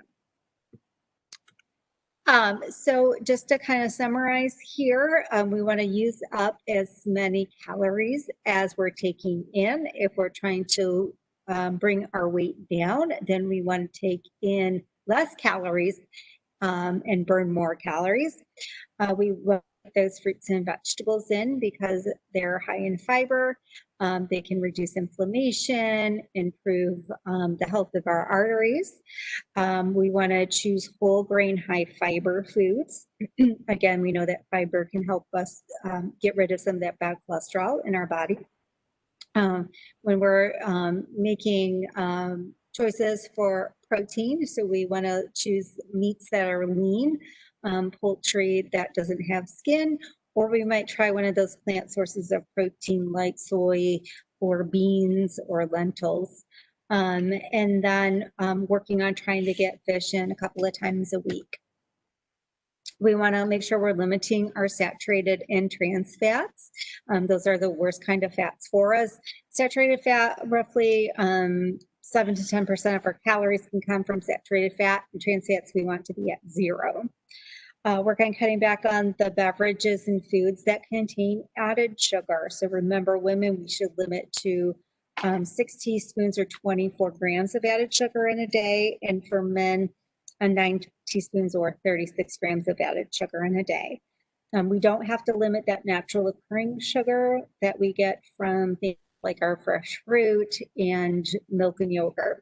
So just to kind of summarize here, we want to use up as many calories as we're taking in. If we're trying to bring our weight down, then we want to take in less calories and burn more calories. We want those fruits and vegetables in because they're high in fiber. They can reduce inflammation, improve the health of our arteries. We want to choose whole grain, high fiber foods. Again, we know that fiber can help us get rid of some of that bad cholesterol in our body. When we're making choices for protein, so we want to choose meats that are lean, poultry that doesn't have skin, or we might try one of those plant sources of protein like soy or beans or lentils. And then working on trying to get fish in a couple of times a week. We want to make sure we're limiting our saturated and trans fats. Those are the worst kind of fats for us. Saturated fat, roughly 7 to 10% of our calories can come from saturated fat, and trans fats we want to be at 0. Work on cutting back on the beverages and foods that contain added sugar. So remember, women, we should limit to 6 teaspoons or 24 grams of added sugar in a day, and for men, 9 teaspoons or 36 grams of added sugar in a day. We don't have to limit that natural occurring sugar that we get from things like our fresh fruit and milk and yogurt.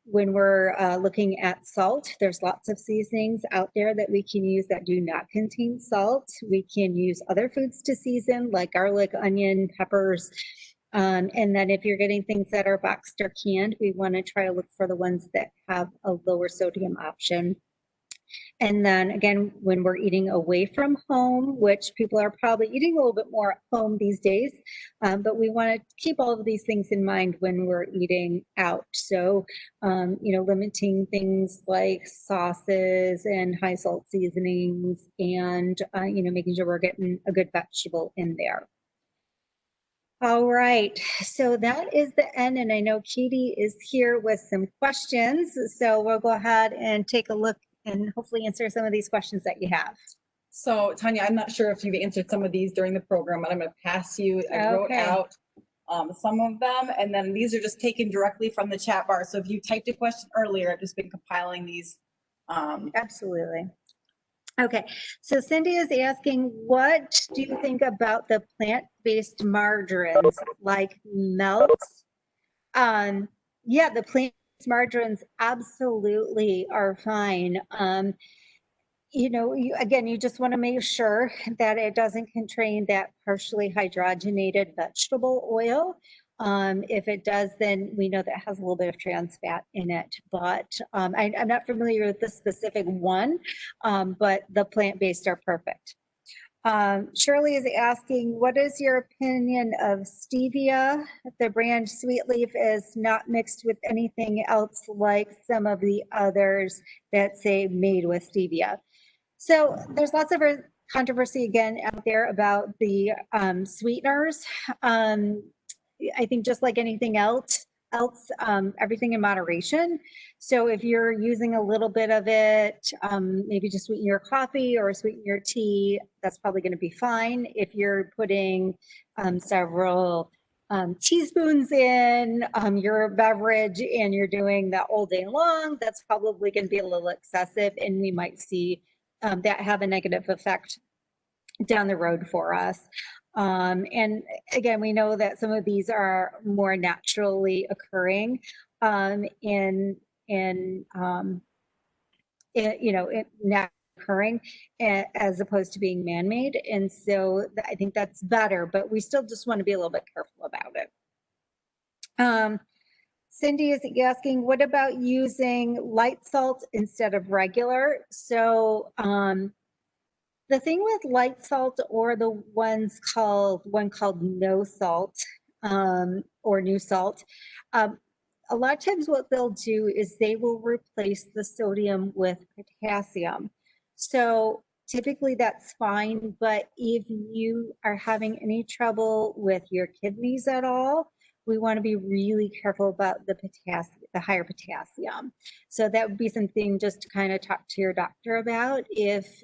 When we're looking at salt, there's lots of seasonings out there that we can use that do not contain salt. We can use other foods to season like garlic, onion, peppers. And then if you're getting things that are boxed or canned, we want to try to look for the ones that have a lower sodium option. And then again, when we're eating away from home, which people are probably eating a little bit more at home these days, but we want to keep all of these things in mind when we're eating out. So, limiting things like sauces and high salt seasonings and, making sure we're getting a good vegetable in there. All right, so that is the end, and I know Katie is here with some questions, so we'll go ahead and take a look and hopefully answer some of these questions that you have. So Tanya, I'm not sure if you've answered some of these during the program, but I'm going to pass you. I wrote out some of them, and then these are just taken directly from the chat bar. So if you typed a question earlier, I've just been compiling these. Absolutely. Okay, so Cindy is asking, what do you think about the plant-based margarines like Melts? Yeah, the plant-based margarines absolutely are fine. You just want to make sure that it doesn't contain that partially hydrogenated vegetable oil. If it does, then we know that has a little bit of trans fat in it, but I'm not familiar with the specific one, but the plant-based are perfect. Shirley is asking, what is your opinion of stevia? The brand Sweet Leaf is not mixed with anything else like some of the others that say made with stevia. So there's lots of controversy again out there about the sweeteners. I think just like anything else, everything in moderation. So if you're using a little bit of it, maybe just sweeten your coffee or sweeten your tea, that's probably going to be fine. If you're putting several teaspoons in your beverage and you're doing that all day long, that's probably going to be a little excessive, and we might see that have a negative effect down the road for us. And again, we know that some of these are more naturally occurring naturally occurring as opposed to being man-made. And so I think that's better, but we still just want to be a little bit careful about it. Cindy is asking, what about using light salt instead of regular? So the thing with light salt or the one called no salt or new salt, a lot of times what they'll do is they will replace the sodium with potassium. So typically that's fine, but if you are having any trouble with your kidneys at all, we want to be really careful about the higher potassium. So that would be something just to kind of talk to your doctor about if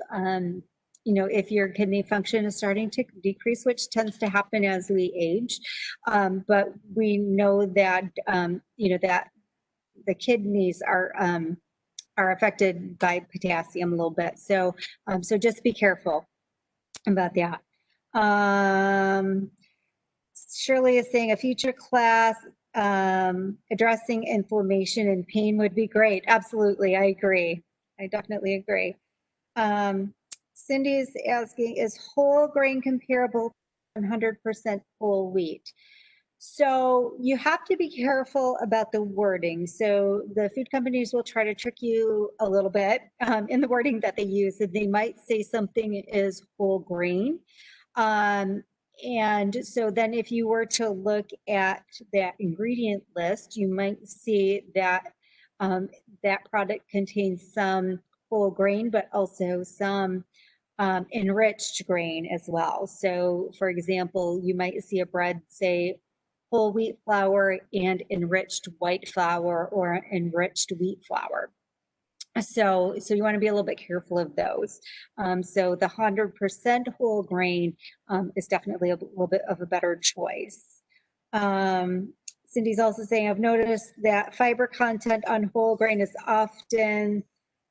if your kidney function is starting to decrease, which tends to happen as we age. But we know that, that the kidneys are affected by potassium a little bit. So, so just be careful about that. Shirley is saying a future class addressing inflammation and pain would be great. Absolutely, I agree. I definitely agree. Cindy is asking, is whole grain comparable to 100% whole wheat? So you have to be careful about the wording. So the food companies will try to trick you a little bit in the wording that they use. They might say something is whole grain. And so then if you were to look at that ingredient list, you might see that that product contains some whole grain, but also some enriched grain as well. So for example, you might see a bread say whole wheat flour and enriched white flour or enriched wheat flour. So you want to be a little bit careful of those. So the 100% whole grain is definitely a little bit of a better choice. Cindy's also saying, I've noticed that fiber content on whole grain is often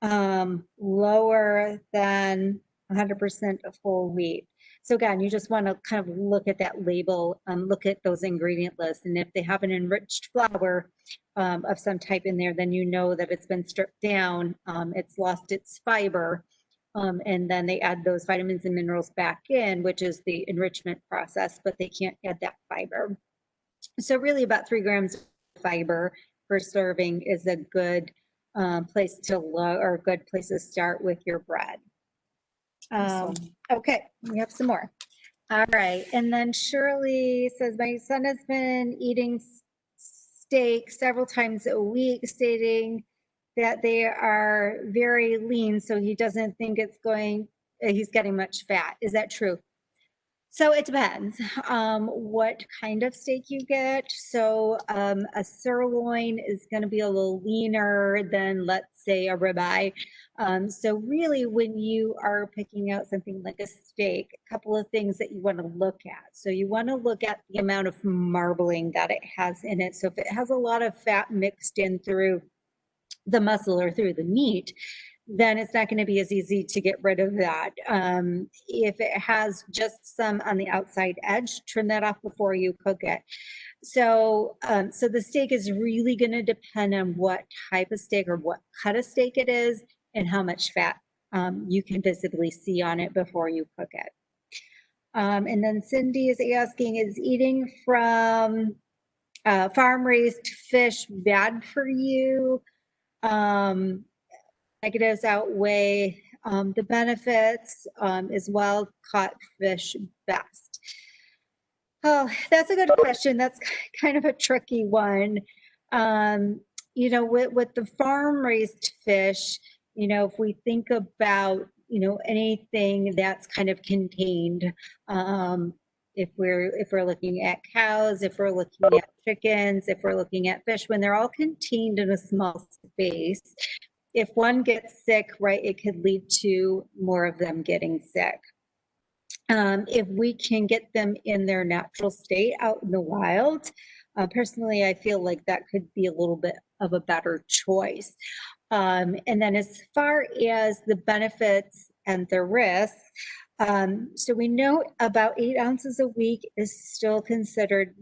lower than 100% of whole wheat. So again, you just want to kind of look at that label, look at those ingredient lists, and if they have an enriched flour of some type in there, then you know that it's been stripped down, it's lost its fiber, and then they add those vitamins and minerals back in, which is the enrichment process, but they can't add that fiber. So really about 3 grams of fiber per serving is a good place to look, or a good place to start with your bread. Okay, we have some more. All right, and then Shirley says, my son has been eating steak several times a week, stating that they are very lean, so he doesn't think he's getting much fat. Is that true? So it depends what kind of steak you get. So a sirloin is going to be a little leaner than, let's say, a ribeye. So really, when you are picking out something like a steak, a couple of things that you want to look at. So you want to look at the amount of marbling that it has in it. So if it has a lot of fat mixed in through the muscle or through the meat, then it's not going to be as easy to get rid of that. If it has just some on the outside edge, trim that off before you cook it. So, so the steak is really going to depend on what type of steak or what cut of steak it is and how much fat you can visibly see on it before you cook it. And then Cindy is asking, is eating from farm-raised fish bad for you? Negatives outweigh the benefits, as well caught fish best. Oh, that's a good question. That's kind of a tricky one. You know, with the farm raised fish, you know, if we think about you know, anything that's kind of contained. If we're looking at cows, if we're looking at chickens, if we're looking at fish, when they're all contained in a small space, if one gets sick, right, it could lead to more of them getting sick. If we can get them in their natural state out in the wild, personally, I feel like that could be a little bit of a better choice. And then as far as the benefits and the risks, so we know about 8 ounces a week is still considered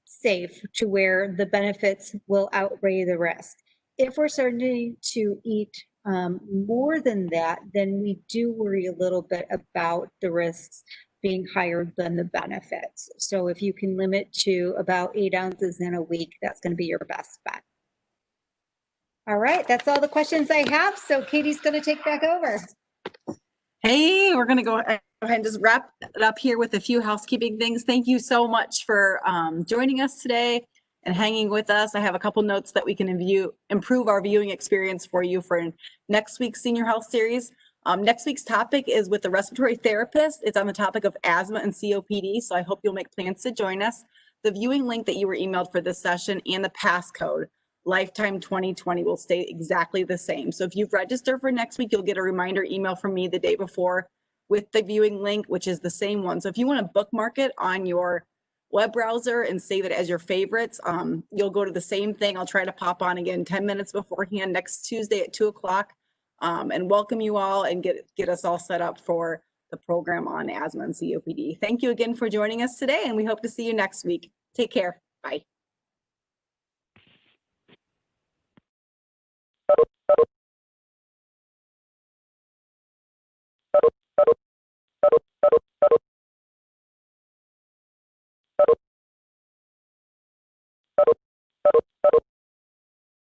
safe to where the benefits will outweigh the risk. If we're starting to eat more than that, then we do worry a little bit about the risks being higher than the benefits. So if you can limit to about 8 ounces in a week, that's going to be your best bet. All right, that's all the questions I have. So Katie's going to take back over. Hey, we're going to go ahead and just wrap it up here with a few housekeeping things. Thank you so much for joining us today and hanging with us. I have a couple notes that we can improve our viewing experience for you for next week's Senior Health Series. Next week's topic is with the respiratory therapist. It's on the topic of asthma and COPD, so I hope you'll make plans to join us. The viewing link that you were emailed for this session and the passcode, Lifetime 2020, will stay exactly the same. So if you've registered for next week, you'll get a reminder email from me the day before with the viewing link, which is the same one. So if you want to bookmark it on your web browser and save it as your favorites, you'll go to the same thing. I'll try to pop on again 10 minutes beforehand next Tuesday at 2 o'clock and welcome you all and get us all set up for the program on asthma and COPD. Thank you again for joining us today, and we hope to see you next week. Take care. Bye.